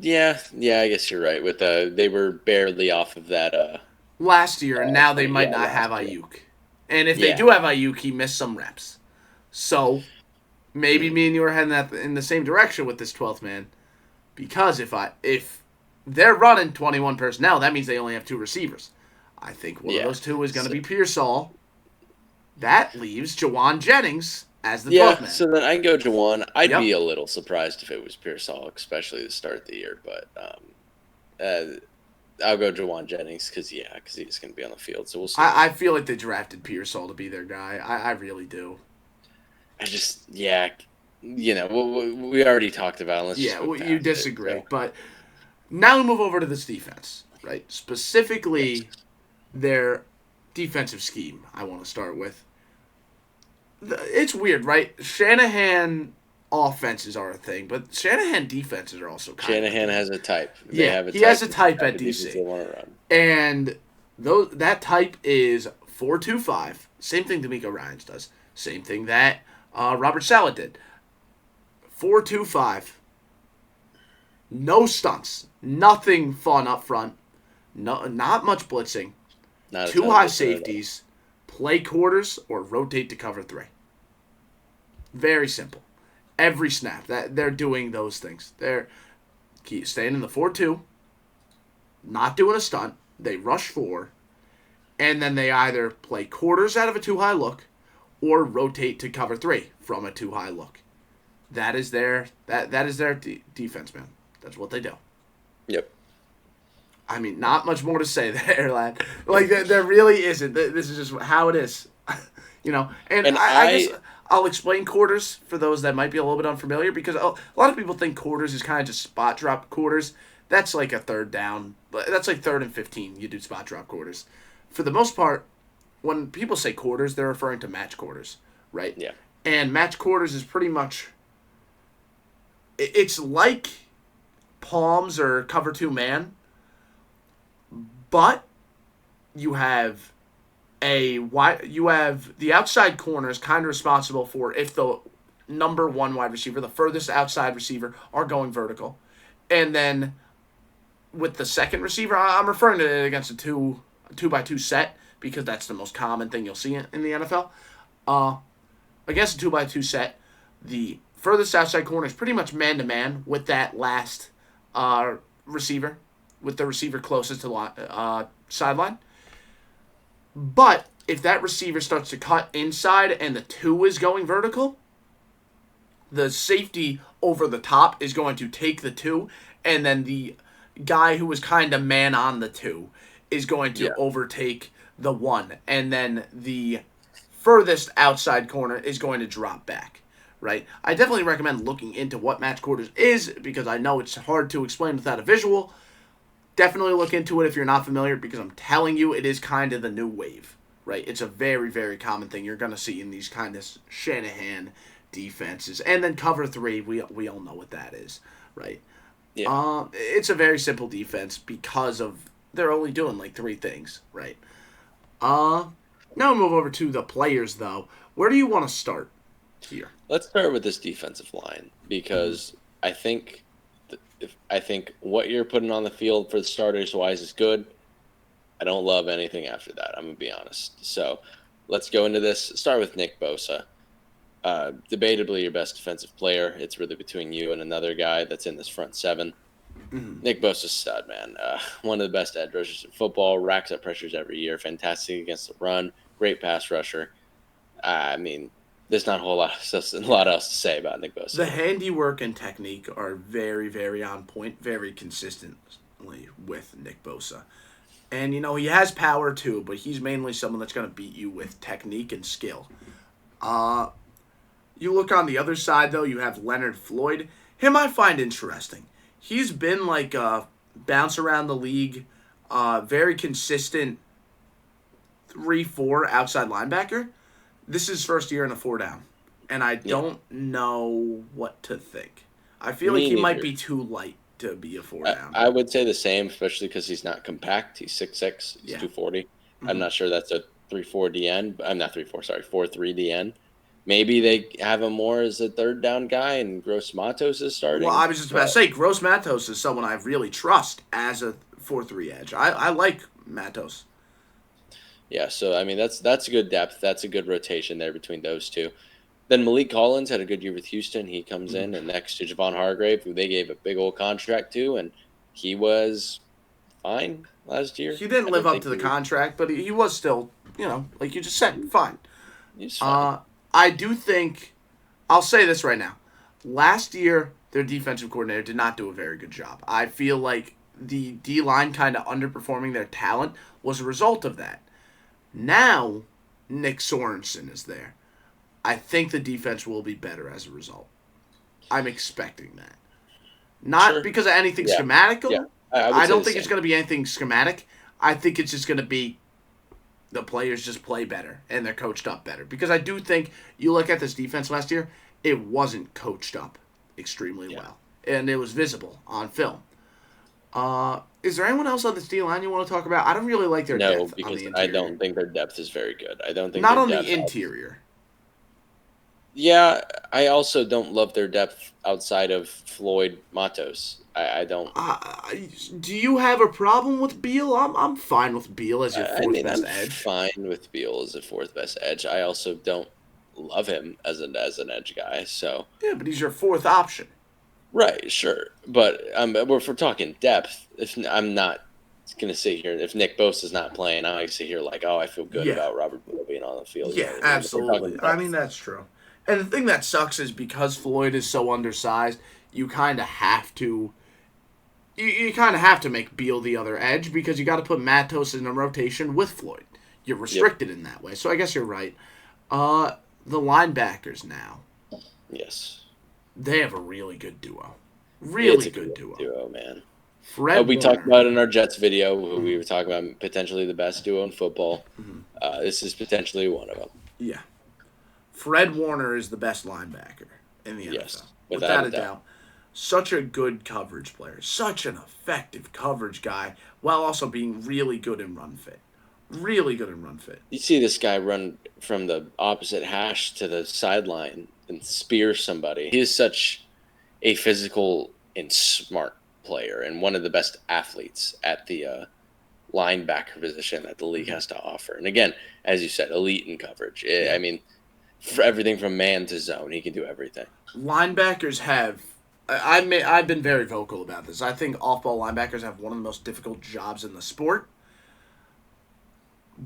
Yeah, I guess you're right. With they were barely off of that. Last year, and now they might Yeah, not have last year. Ayuk. And if they Yeah. do have Ayuk, he missed some reps. So maybe Mm. me and you are heading in the same direction with this 12th man. Because if they're running 21 personnel, that means they only have 2 receivers. I think one of Yeah. those two is going to So, be Pearsall. That leaves Jawan Jennings as the 12th yeah. man. So then I go Jawan. I'd Yep. be a little surprised if it was Pearsall, especially the start of the year. But I'll go Jawan Jennings because he's going to be on the field. So we'll see. I feel like they drafted Pearsall to be their guy. I really do. We already talked about it. Let's just Yeah, move you past disagree. it. So, But now we move over to this defense, right? yes. Specifically, their defensive scheme, I want to start with. It's weird, right? Shanahan offenses are a thing, but Shanahan defenses are also kind of a Shanahan thing. has a type. Yeah, he has a type at of defense DC. they want to run. And that type is 4-2-5. Same thing D'Amico Ryans does. Same thing that Robert Saleh did. 4-2-5. No stunts. Nothing fun up front. No, not much blitzing. Not a Two ton of high blitzing at all. safeties. Play quarters or rotate to cover 3. Very simple. Every snap that they're doing those things. They're staying in the 4-2. Not doing a stunt. They rush 4. And then they either play quarters out of a 2-high look or rotate to cover 3 from a 2-high look. That is their defense, man. That's what they do. Yep. I mean, not much more to say there, lad. Like there really isn't. This is just how it is, And, And I guess I'll explain quarters for those that might be a little bit unfamiliar because a lot of people think quarters is kind of just spot drop quarters. That's like a third down. That's like 3rd and 15. You do spot drop quarters. For the most part, when people say quarters, they're referring to match quarters, right? Yeah. And match quarters is pretty much. It's like palms or cover 2 man, but you have the outside corners kind of responsible for if the number 1 wide receiver, the furthest outside receiver, are going vertical, and then with the second receiver, I'm referring to it against a 2-by-2 set because that's the most common thing you'll see in the NFL. Against a 2-by-2 set, the furthest outside corner is pretty much man-to-man with that last receiver, with the receiver closest to the sideline. But if that receiver starts to cut inside and the 2 is going vertical, the safety over the top is going to take the 2, and then the guy who was kind of man on the 2 is going to overtake the 1, and then the furthest outside corner is going to drop back, right? I definitely recommend looking into what match quarters is because I know it's hard to explain without a visual. Definitely look into it if you're not familiar because I'm telling you it is kind of the new wave, right? It's a very, very common thing you're going to see in these kind of Shanahan defenses. And then cover 3, we all know what that is, right? Yeah. It's a very simple defense because of they're only doing like 3 things, right? Now we'll move over to the players, though. Where do you want to start here? Let's start with this defensive line because I think what you're putting on the field for the starters wise is good. I don't love anything after that. I'm gonna be honest. So let's go into this. Start with Nick Bosa. Debatably your best defensive player. It's really between you and another guy that's in this front 7. Nick Bosa's stud, man. One of the best edge rushers in football. Racks up pressures every year. Fantastic against the run. Great pass rusher. I mean, there's not a whole lot else to say about Nick Bosa. The handiwork and technique are very, very on point, very consistently with Nick Bosa. And, he has power too, but he's mainly someone that's going to beat you with technique and skill. You look on the other side, though, you have Leonard Floyd. Him I find interesting. He's been like bounce around the league, very consistent 3-4 outside linebacker. This is his first year in a 4-down, and I don't know what to think. I feel like he might be too light to be a 4-down. I would say the same, especially because he's not compact. He's 6'6", he's 240. Mm-hmm. I'm not sure that's a 3-4 DN. I'm not 3-4, sorry, 4-3 DN. Maybe they have him more as a third down guy, and Gross Matos is starting. Well, I was just about to say, Gross Matos is someone I really trust as a 4-3 edge. I like Matos. Yeah, so, I mean, that's a good depth. That's a good rotation there between those two. Then Malik Collins had a good year with Houston. He comes in, and next to Javon Hargrave, who they gave a big old contract to, and he was fine last year. He didn't live up to the contract, but he was still, like you just said, fine. He's fine. I do think, I'll say this right now. Last year, their defensive coordinator did not do a very good job. I feel like the D-line kind of underperforming their talent was a result of that. Now, Nick Sorensen is there. I think the defense will be better as a result. I'm expecting that. Not because of anything schematical. Yeah. I don't think it's going to be anything schematic. I think it's just going to be the players just play better and they're coached up better. Because I do think you look at this defense last year, it wasn't coached up extremely well. And it was visible on film. Is there anyone else on this D-line you want to talk about? I don't really like their depth on the interior. No, because I don't think their depth is very good. I don't think not on the interior. Yeah, I also don't love their depth outside of Floyd Matos. I don't. Do you have a problem with Beal? I'm fine with Beal as your fourth best edge. I'm fine with Beal as a fourth best edge. I also don't love him as an edge guy. So yeah, but he's your fourth option. Right, sure, but if we're talking depth, I'm not going to sit here. If Nick Bosa's not playing, I sit here like, I feel good about Robert Beal being on the field. Yeah, absolutely. I mean, that's true. And the thing that sucks is because Floyd is so undersized, you kind of have to. You kind of have to make Beal the other edge because you got to put Matos in a rotation with Floyd. You're restricted in that way, so I guess you're right. The linebackers now. Yes. They have a really good duo. Really good duo, man. Fred we talked about in our Jets video, we were talking about potentially the best duo in football. Mm-hmm. This is potentially one of them. Yeah. Fred Warner is the best linebacker in the NFL. Without a doubt. Such a good coverage player. Such an effective coverage guy while also being really good in run fit. Really good in run fit. You see this guy run from the opposite hash to the sideline and spear somebody. He is such a physical and smart player and one of the best athletes at the linebacker position that the league has to offer. And again, as you said, elite in coverage. I mean, for everything from man to zone, he can do everything. Linebackers have... I've been very vocal about this. I think off-ball linebackers have one of the most difficult jobs in the sport.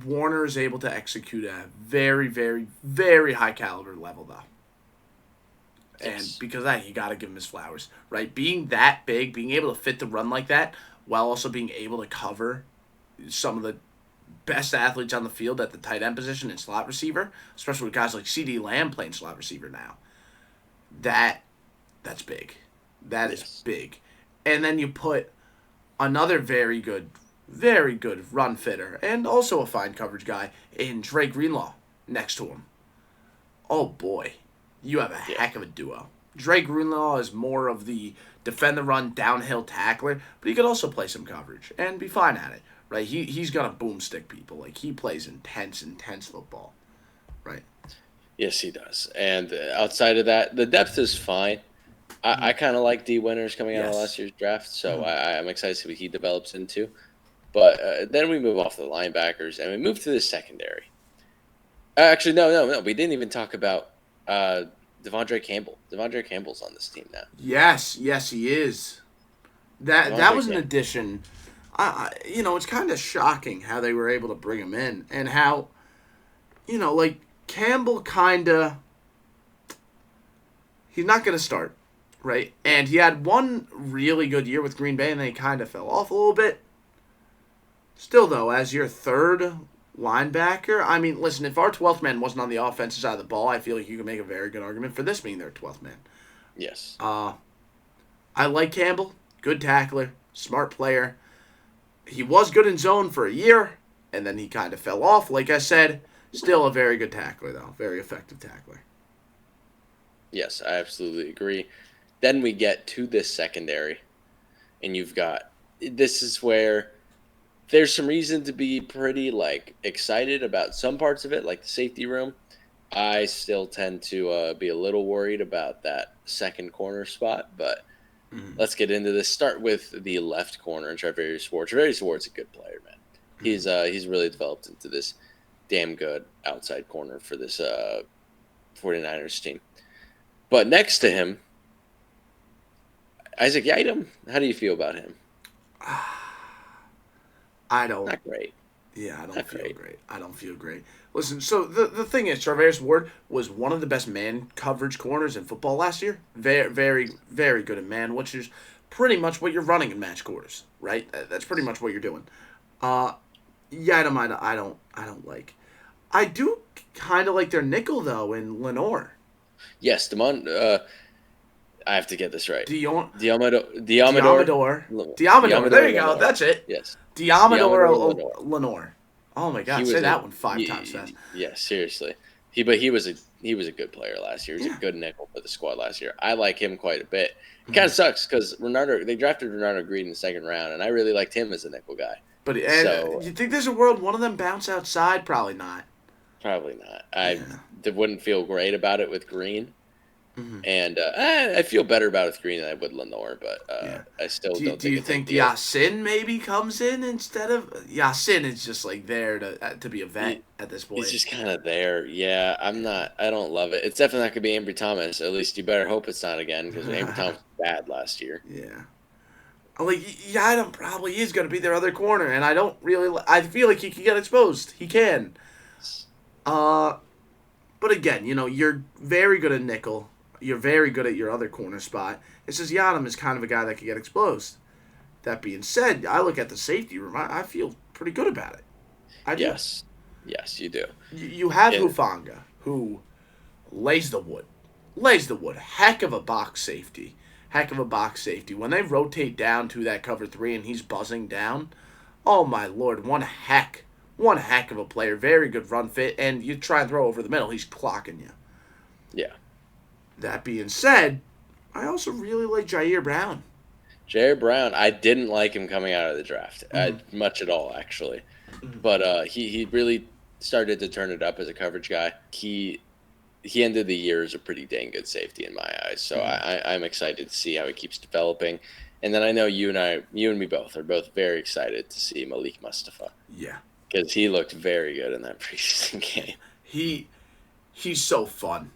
Warner is able to execute at a very, very, very high caliber level, though. And because of that, you got to give him his flowers, right? Being that big, being able to fit the run like that, while also being able to cover some of the best athletes on the field at the tight end position and slot receiver, especially with guys like C.D. Lamb playing slot receiver now. That's big. That is big. And then you put another very good run fitter and also a fine coverage guy in Dre Greenlaw next to him. Oh, boy. You have a heck of a duo. Dre Greenlaw is more of the defend the run, downhill tackler, but he could also play some coverage and be fine at it, right? He's going to boomstick people. Like, he plays intense football, right? Yes, he does. And outside of that, the depth is fine. I kind of like D. Winters coming out of last year's draft, so I'm excited to see what he develops into. But then we move off the linebackers, and we move to the secondary. Actually, no. We didn't even talk about Devondre Campbell. Devondre Campbell's on this team now. Yes, he is. That was an addition. It's kind of shocking how they were able to bring him in and how, like Campbell he's not going to start, right? And he had one really good year with Green Bay and then he kind of fell off a little bit. Still, though, as your third linebacker, I mean, listen, if our 12th man wasn't on the offensive side of the ball, I feel like you could make a very good argument for this being their 12th man. Yes. I like Campbell. Good tackler. Smart player. He was good in zone for a year, and then he kind of fell off. Like I said, still a very good tackler, though. Very effective tackler. Yes, I absolutely agree. Then we get to this secondary, and this is where there's some reason to be pretty, excited about some parts of it, like the safety room. I still tend to be a little worried about that second corner spot, but let's get into this. Start with the left corner, and Travis Schwartz. Travis Schwartz is a good player, man. He's really developed into this damn good outside corner for this 49ers team. But next to him, Isaac Yiadom. How do you feel about him? Not great. Yeah, I don't feel great. I don't feel great. Listen, so the thing is, Travis Ward was one of the best man coverage corners in football last year. Very, very, very good at man, which is pretty much what you're running in match quarters, right? That's pretty much what you're doing. Yiadom, I don't like. I do kind of like their nickel though in Lenore. Yes, I have to get this right. Diamador. Diamador. There you go. That's it. Yes. Diamador Lenore. Oh my God! Say that one 5 times fast. Yeah, seriously. He was a good player last year. He was a good nickel for the squad last year. I like him quite a bit. It kind of sucks because they drafted Renardo Green in the second round, and I really liked him as a nickel guy. But you think there's a world one of them bounce outside? Probably not. Probably not. I wouldn't feel great about it with Green. And I feel better about it with Green than I would Lenore, but I still don't think. Do you think Yasin maybe comes in instead of Yasin? Is just like there to be a vet at this point. He's just kind of there. Yeah, I don't love it. It's definitely not gonna be Ambry Thomas. At least you better hope it's not again because Ambry Thomas was bad last year. Yeah. Like Yiadom probably is going to be their other corner, and I feel like he can get exposed. He can. But again, you're very good at nickel. You're very good at your other corner spot. It says Yiadom is kind of a guy that can get exposed. That being said, I look at the safety room. I feel pretty good about it. Yes, you do. You have Hufanga, who lays the wood. Heck of a box safety. When they rotate down to that cover 3 and he's buzzing down, oh my Lord, one heck of a player. Very good run fit, and you try and throw over the middle, he's clocking you. Yeah. That being said, I also really like Jair Brown. I didn't like him coming out of the draft much at all, actually. But he really started to turn it up as a coverage guy. He ended the year as a pretty dang good safety in my eyes. So I'm excited to see how he keeps developing. And then I know you and me both are both very excited to see Malik Mustafa. Yeah. Because he looked very good in that preseason game. He's so fun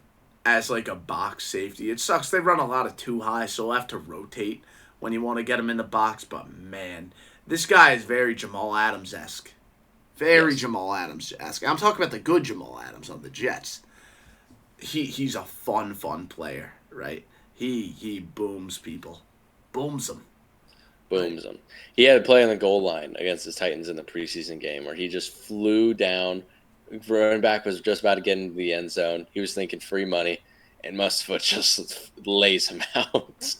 as like a box safety. It sucks. They run a lot of too high, so they'll have to rotate when you want to get him in the box. But man, this guy is very Jamal Adams-esque. Jamal Adams-esque. I'm talking about the good Jamal Adams on the Jets. He's a fun player, right? He booms people. Booms them. He had a play on the goal line against the Titans in the preseason game where he just flew down. Running back was just about to get into the end zone. He was thinking free money, and Mustafa just lays him out.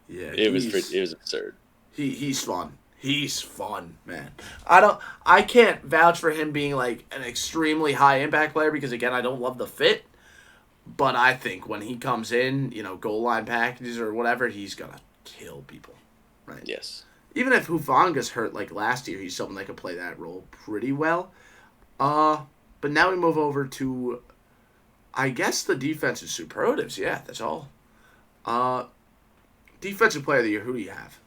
Yeah, it was absurd. He's fun. He's fun, man. I can't vouch for him being like an extremely high impact player because again I don't love the fit. But I think when he comes in, goal line packages or whatever, he's gonna kill people. Right. Yes. Even if Hufanga's hurt like last year, he's someone that could play that role pretty well. But now we move over to, I guess, the defensive superlatives. Yeah, that's all. Defensive player of the year, who do you have?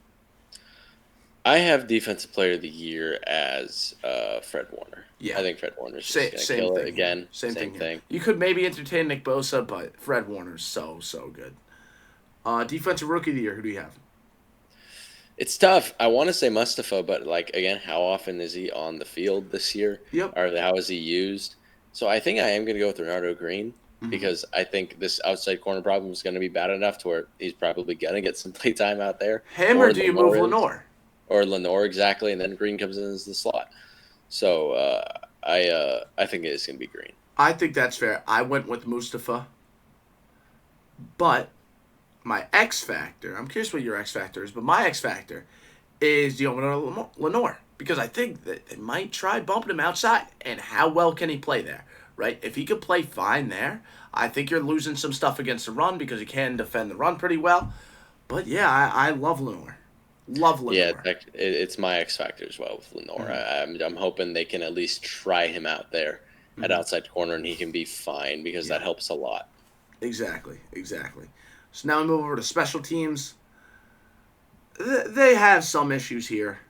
I have defensive player of the year as Fred Warner. Yeah. I think Fred Warner's just going to kill it again. Same thing. You could maybe entertain Nick Bosa, but Fred Warner's so good. Defensive rookie of the year, who do you have? It's tough. I want to say Mustafa, but like again, how often is he on the field this year, Yep. or how is he used? So I think I am going to go with Renardo Green Hmm. because I think this outside corner problem is going to be bad enough to where he's probably going to get some play time out there, Him or or do you move Lenore is, Lenore? or Lenore exactly, and then Green comes in as the slot. So I think it is going to be Green. I think that's fair. I went with Mustafa, but my X factor. I'm curious what your X factor is, but my X factor is Lenore because I think that they might try bumping him outside. And how well can he play there? Right? If he could play fine there, I think you're losing some stuff against the run because he can defend the run pretty well. But yeah, I love Lenore. Love Yeah, Lenore. it's my X factor as well with Lenore. Mm-hmm. I'm hoping they can at least try him out there at Mm-hmm. outside corner and he can be fine because Yeah, that helps a lot. exactly, exactly. So now we move over to special teams. They have some issues here.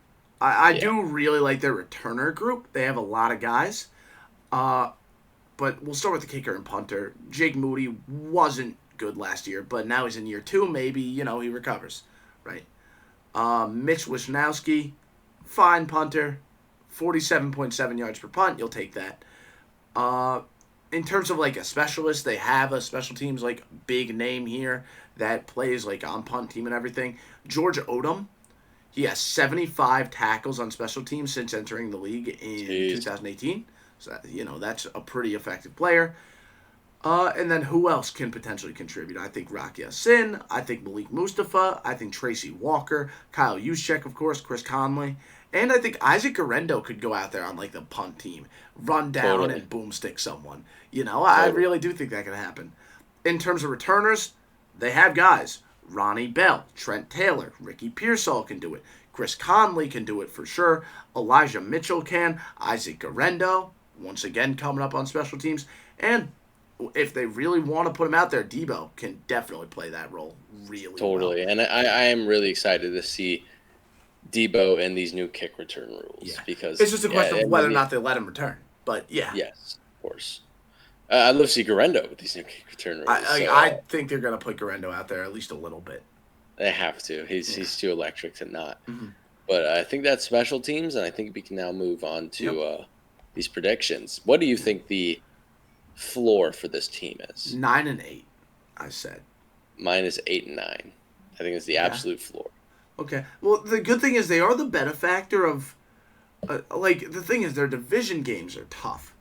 I Yeah, do really like their returner group. They have a lot of guys. Uh, but we'll start with the kicker and punter. Jake Moody wasn't good last year, but now he's in year two. Maybe, he recovers, right? Mitch Wisnowski, fine punter, 47.7 yards per punt. You'll take that. Uh, in terms of like a specialist, they have a special teams like big name here that plays like on punt team and everything. George Odom, he has 75 tackles on special teams since entering the league in jeez. 2018. So that's a pretty effective player. And then who else can potentially contribute? I think Rakia Sin. I think Malik Mustafa. I think Tracy Walker. Kyle Juszczyk, of course. Chris Conley. And I think Isaac Garendo could go out there on like the punt team, run down Totally, and boomstick someone. I totally. really do think that can happen. In terms of returners, they have guys. Ronnie Bell, Trent Taylor, Ricky Pearsall can do it. Chris Conley can do it for sure. Elijah Mitchell can. Isaac Garendo, once again coming up on special teams. And if they really want to put him out there, Debo can definitely play that role really well. Totally. And I am really excited to see Debo and these new kick return rules Yeah. because, It's just a yeah, question of I whether or mean, not they let him return. But yeah, yes, of course. I'd love to see Garendo with these new kick return I rules. I, So I think they're going to put Garendo out there at least a little bit. they have to. Yeah. He's too electric to not. Hmm. But I think that's special teams, and I think we can now move on Yep. to these predictions. What do you Yeah. think the floor for this team is? 9-8, I said. Mine is 8 and 9. I think it's the Okay. absolute floor. Okay. Well, the good thing is they are the benefactor of, like, the thing is their division games are tough.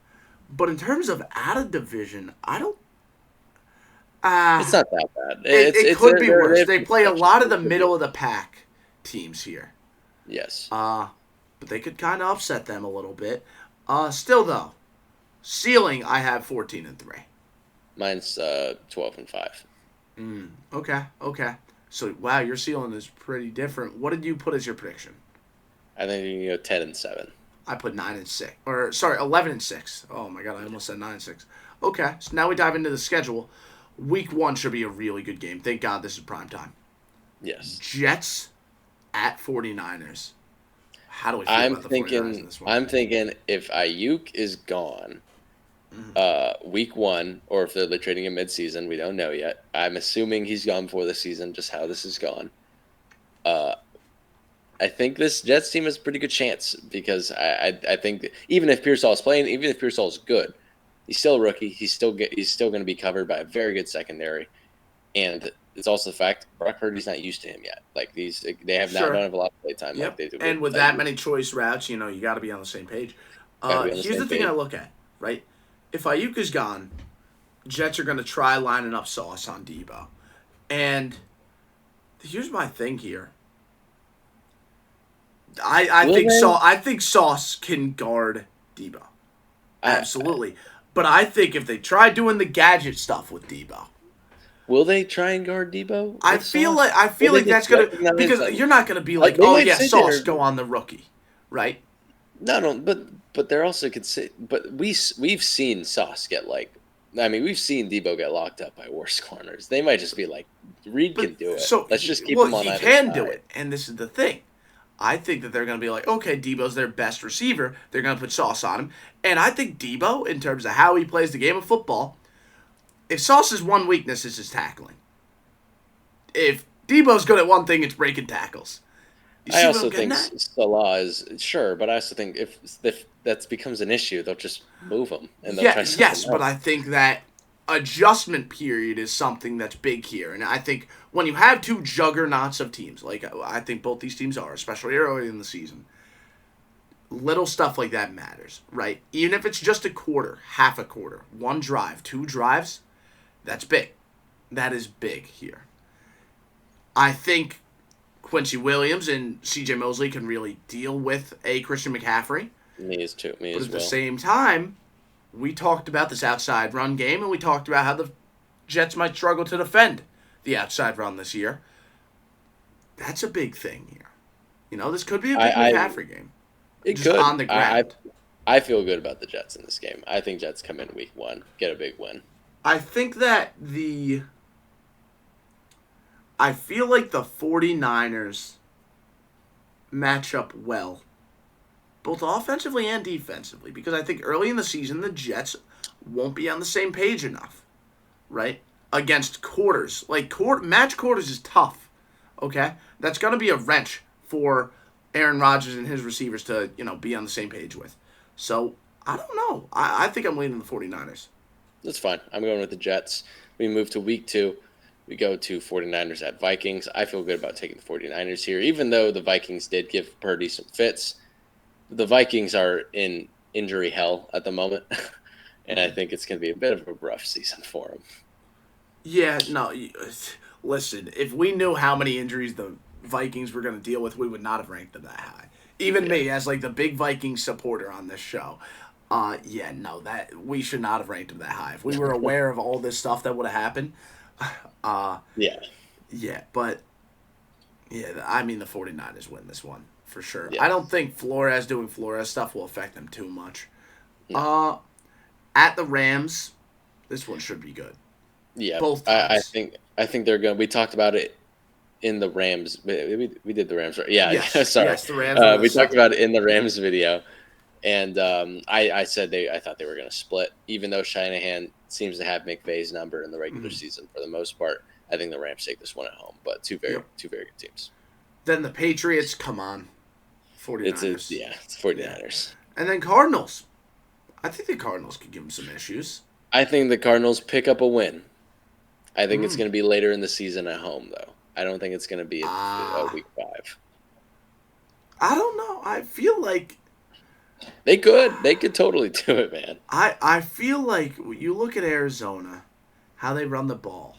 But in terms of out of division, I don't. It's Ah, not that bad. it It's could be they worse. have They good play a protection. lot of It the could be middle of worse. the pack teams here. Yes, Uh, but they could kind of upset them a little bit. Still though, ceiling I have 14-3. mine's 12 and 5. Okay, okay. So wow, your ceiling is pretty different. What did you put as your prediction? I think you can go 10 and 7. I put 9-6, or sorry, 11-6. Oh my god, I almost said 9-6. Okay, so now we dive into the schedule. Week one should be a really good game. Thank God this is prime time. Yes, Jets at 49ers. How do we feel I'm about the 49ers in thinking. this one? I'm thinking if Ayuk is gone, Mhm. week one, or if they're trading him midseason, we don't know yet. I'm assuming he's gone before the season, just how this is gone. Uh, I think this Jets team has a pretty good chance because I think that even if Pearsall is playing, even if Pearsall is good, he's still a rookie. He's still going to be covered by a very good secondary, and it's also the fact Brock Purdy's not used to him yet. Like they have not Sure. don't have a lot of play time like Yep. they do And with with that Ayuk. many choice routes, you got to be on the same page. Got to be on the Here's the same thing I page. look at, right? If Ayuk is gone, Jets are going to try lining up Sauce on Debo. And here's my thing here. I Will think they? I think Sauce can guard Debo. I, Absolutely. But I think if they try doing the gadget stuff with Debo, will they try and guard Debo I with feel Sauce? like I Will feel they like just that's gonna let him have his because you're not gonna be like, They oh might yeah, sit Sauce there. go on the rookie, right? No, but they're also but we've seen Sauce get like. I mean, we've seen Debo get locked up by worse corners. They might just be like, Reed But can do it. so Let's just keep well, him on he either can do side. it, and this is the thing. I think that they're going to be like, okay, Debo's their best receiver. They're going to put Sauce on him, and I think Debo, in terms of how he plays the game of football, if Sauce's one weakness is his tackling, if Debo's good at one thing, it's breaking tackles. You I see what I'm also getting think at? Salah is sure, but I also think if that becomes an issue, they'll just move him and they'll Yeah, try something yes, but else. I think that adjustment period is something that's big here. And I think when you have two juggernauts of teams, like I think both these teams are, especially early in the season, little stuff like that matters, right? Even if it's just a quarter, half a quarter, one drive, two drives, that's big. That is big here. I think Quincy Williams and CJ Mosley can really deal with a Christian McCaffrey. Me But as at the well. same time, we talked about this outside run game, and we talked about how the Jets might struggle to defend the outside run this year. That's a big thing here. This could be a big I McCaffrey game, It just on could. the ground. I feel good about the Jets in this game. I think Jets come in week 1, get a big win. I think that I feel like the 49ers match up well, both offensively and defensively, because I think early in the season, the Jets won't be on the same page enough, right? Against quarters. Match quarters is tough, okay? That's going to be a wrench for Aaron Rodgers and his receivers to, be on the same page with. So, I don't know. I think I'm leaning the 49ers. That's fine. I'm going with the Jets. We move to week 2. We go to 49ers at Vikings. I feel good about taking the 49ers here, even though the Vikings did give Purdy some fits. The Vikings are in injury hell at the moment, and I think it's going to be a bit of a rough season for them. Yeah, no. Listen, if we knew how many injuries the Vikings were going to deal with, we would not have ranked them that high. Even me, as like the big Vikings supporter on this show, yeah, no, that we should not have ranked them that high. If we were aware of all this stuff that would have happened, Yeah. yeah, but yeah, I mean the 49ers win this one for sure. Yeah. I don't think Flores doing Flores stuff will affect them too much. No. At the Rams, this one should be good. Yeah. Both I times. think they're going. We talked about it in the Rams. We did the Rams, right? Yeah. Yes, Sorry. yes, the Rams were the We talked second. about it in the Rams video, and I said I thought they were going to split, even though Shanahan seems to have McVay's number in the regular season for the most part. I think the Rams take this one at home, but two very good teams. Then the Patriots, come on. 49ers. It's 49ers. And then Cardinals. I think the Cardinals could give them some issues. I think the Cardinals pick up a win. I think it's going to be later in the season at home, though. I don't think it's going to be a week 5. I don't know. I feel like they could totally do it, man. I feel like you look at Arizona, how they run the ball,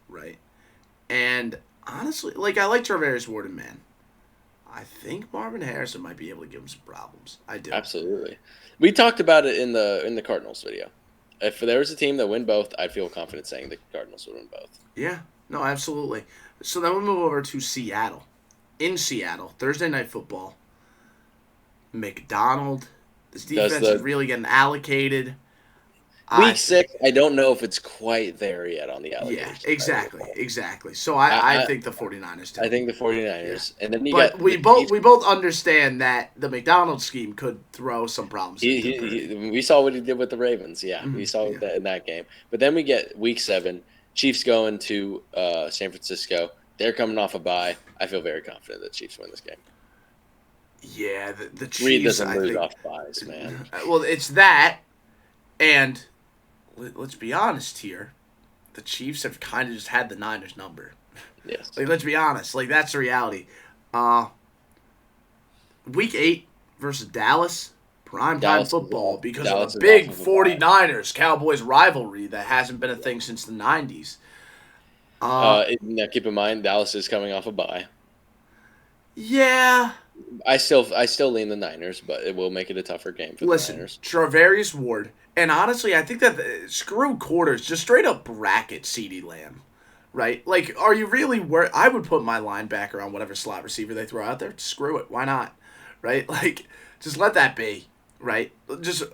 right? And honestly, I like Travis Warden, man. I think Marvin Harrison might be able to give him some problems. I do. Absolutely. We talked about it in the Cardinals video. If there was a team that win both, I'd feel confident saying the Cardinals would win both. Yeah. No, absolutely. So then we move over to Seattle. In Seattle, Thursday Night Football. McDonald. This defense is really getting allocated. Week 6, I don't know if it's quite there yet on the allocation. Yeah, exactly. So I think the 49ers too. I think the 49ers. Yeah. And then we both understand that the McDonald scheme could throw some problems. We saw what he did with the Ravens. Yeah, we saw that in that game. But then we get week 7. Chiefs going to San Francisco. They're coming off a bye. I feel very confident that Chiefs win this game. Yeah, the Chiefs. Reed doesn't lose off buys, man. Well, it's that, and let's be honest here. The Chiefs have kind of just had the Niners number. Yes. Let's be honest. That's the reality. Week 8 versus Dallas. Primetime football because of the big 49ers Cowboys rivalry that hasn't been a thing since the 90s. Now keep in mind, Dallas is coming off a bye. Yeah. I still lean the Niners, but it will make it a tougher game for the Niners. Charvarius Ward. And honestly, I think that screw quarters, just straight up bracket CeeDee Lamb. Right? Are you really worried? I would put my linebacker on whatever slot receiver they throw out there. Screw it. Why not? Right? Just let that be. Right? Just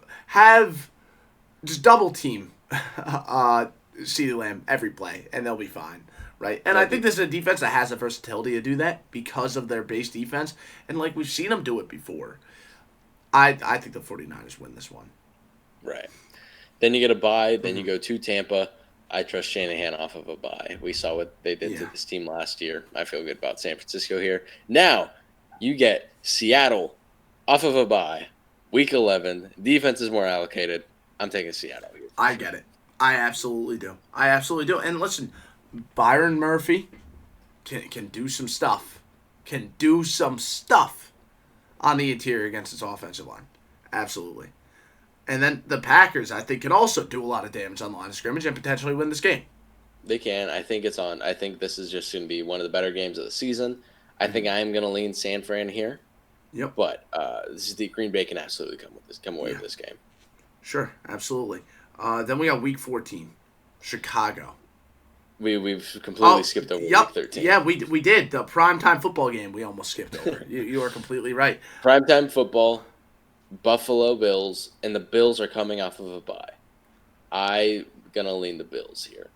double team CeeDee Lamb every play, and they'll be fine. Right? And I think this is a defense that has the versatility to do that because of their base defense. And we've seen them do it before. I think the 49ers win this one. Right. Then you get a bye. Then you go to Tampa. I trust Shanahan off of a bye. We saw what they did to this team last year. I feel good about San Francisco here. Now, You get Seattle off of a bye, week 11. Defense is more allocated. I'm taking Seattle. I get it. I absolutely do. I absolutely do. And listen, Byron Murphy can do some stuff. Can do some stuff on the interior against his offensive line. Absolutely. And then the Packers, I think, can also do a lot of damage on the line of scrimmage and potentially win this game. They can. I think it's on. I think this is just going to be one of the better games of the season. I think I am going to lean San Fran here. Yep. But this is the Green Bay can absolutely come away with this game. Sure, absolutely. Then we got Week 14, Chicago. We've completely skipped over Week 13. Yeah, we did. The primetime football game we almost skipped over. You are completely right. Primetime football, Buffalo Bills, and the Bills are coming off of a bye. I'm going to lean the Bills here.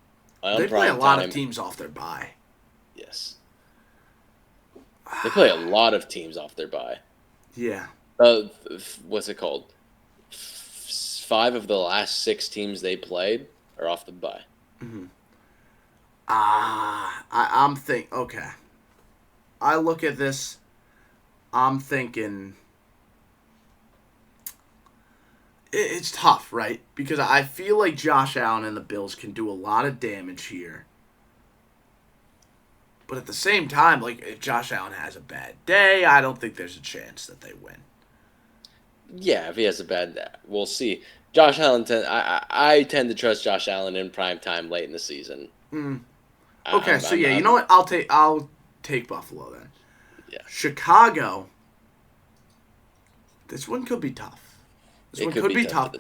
They play a lot of teams off their bye. Yes. They play a lot of teams off their bye. Yeah. What's it called? 5 of the last 6 teams they played are off the bye. Mm-hmm. I'm thinking, okay. I look at this, I'm thinking, it's tough, right? Because I feel like Josh Allen and the Bills can do a lot of damage here. But at the same time, like, if Josh Allen has a bad day, I don't think there's a chance that they win. Yeah, if he has a bad day, we'll see. Josh Allen, I tend to trust Josh Allen in prime time late in the season. Okay, you know what? I'll take Buffalo then. Yeah. Chicago. This one could be tough. This one could be tough.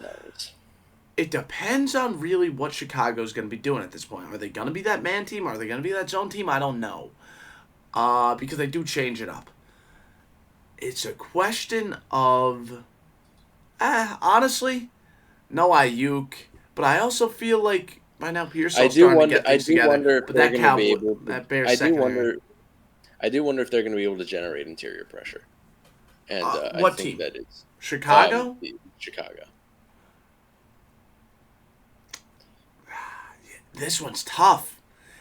It depends on really what Chicago's going to be doing at this point. Are they going to be that man team? Are they going to be that zone team? I don't know. Because they do change it up. It's a question of, honestly, no Ayuk, but I also feel like by now Pearsall's starting to get things together. But that Cowboy, that Bears secondary. I do wonder if they're going to be able to generate interior pressure. And what I think team? that is Chicago? Chicago. This one's tough.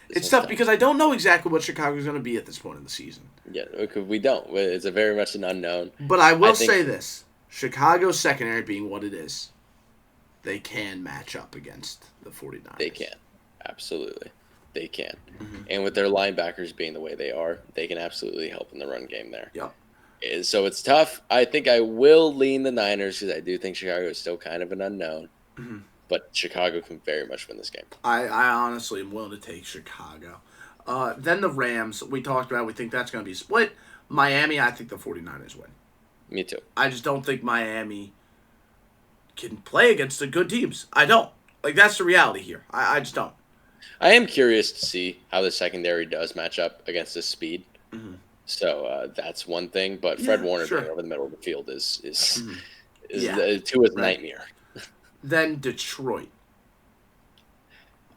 It's tough because I don't know exactly what Chicago's going to be at this point in the season. Yeah, we don't. It's a very much an unknown. But I will say this. Chicago's secondary being what it is, they can match up against the 49ers. They can. Absolutely. They can. Mm-hmm. And with their linebackers being the way they are, they can absolutely help in the run game there. Yep. So it's tough. I think I will lean the Niners because I do think Chicago is still kind of an unknown. Mm-hmm. But Chicago can very much win this game. I honestly am willing to take Chicago. Then the Rams, we talked about, we think that's going to be split. Miami, I think the 49ers win. Me too. I just don't think Miami can play against the good teams. I don't. Like, that's the reality here. I just don't. I am curious to see how the secondary does match up against this speed. Mm-hmm. So that's one thing. But Fred Warner being over the middle of the field is Tua's nightmare. Then Detroit.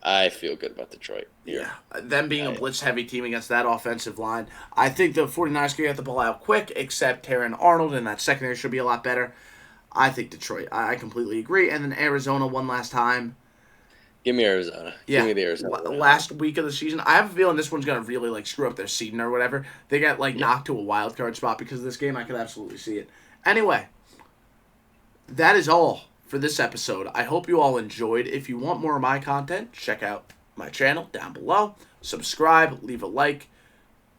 I feel good about Detroit here. Yeah. Them being a blitz-heavy team against that offensive line. I think the 49ers can get the ball out quick, except Terran Arnold, and that secondary should be a lot better. I think Detroit. I completely agree. And then Arizona one last time. Give me Arizona. Yeah. Give me the Arizona. Last week of the season. I have a feeling this one's going to really screw up their seeding or whatever. They got knocked to a wild card spot because of this game. I could absolutely see it. Anyway, that is all for this episode. I hope you all enjoyed. If you want more of my content, check out my channel down below. Subscribe, leave a like.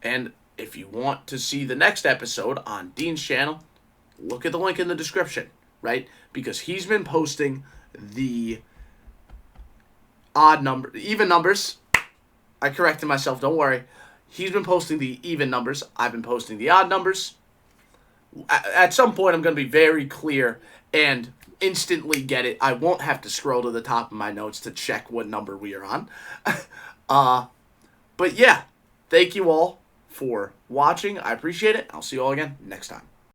And if you want to see the next episode on Dean's channel, look at the link in the description, right? Because he's been posting the even numbers. I corrected myself, don't worry. He's been posting the even numbers. I've been posting the odd numbers. At some point, I'm going to be very clear and instantly get it. I won't have to scroll to the top of my notes to check what number we are on. But yeah, thank you all for watching. I appreciate it. I'll see you all again next time.